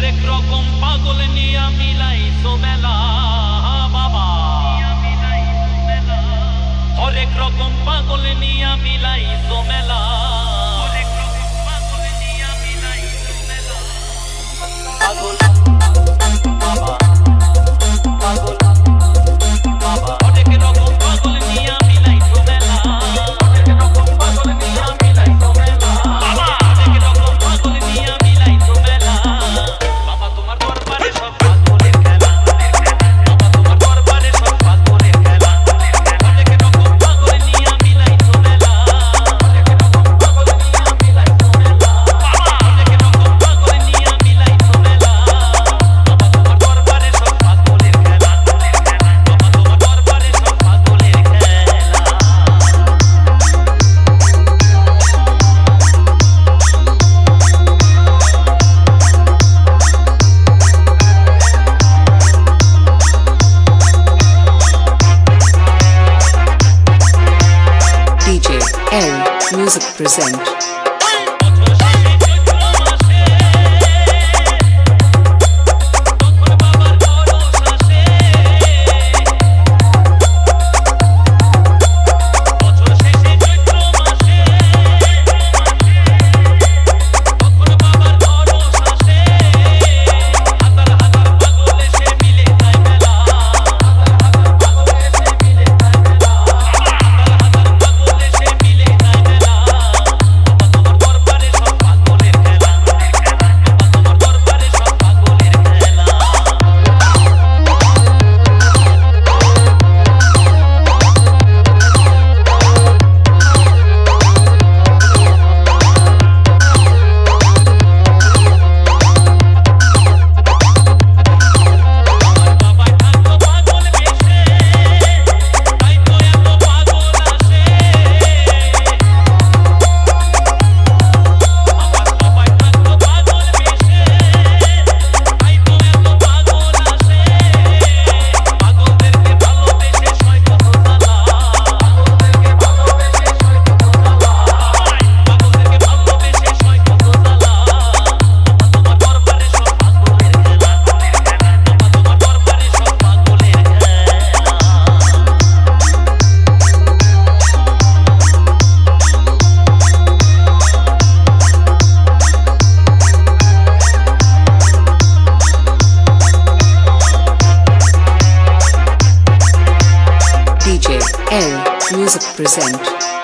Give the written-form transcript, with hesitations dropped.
হরেক রকম পাগল নিয়া মিলাইছো মেলা বাবা, হরেক রকম পাগল নিয়া মিলাইছো মেলা, হরেক রকম পাগল নিয়া মিলাইছো মেলা। পাগল বাবা, পাগল বাবা, হরেক রকম পাগল নিয়া মিলাইছো মেলা, হরেক রকম পাগল নিয়া মিলাইছো মেলা বাবা, হরেক রকম পাগল নিয়া মিলাইছো মেলা বাবা। তোমার দরবারে সব পাগলের খেলা, বাবা তোমার দরবারে সব পাগলের খেলা, হরেক রকম পাগল নিয়া মিলাইছো মেলা, হরেক রকম পাগল নিয়া মিলাইছো মেলা বাবা, হরেক রকম পাগল নিয়া মিলাইছো মেলা বাবা। তোমার দরবারে সব পাগলের খেলা, বাবা তোমার দরবারে সব পাগলের খেলা। DJ L Music present. DJ L Music present.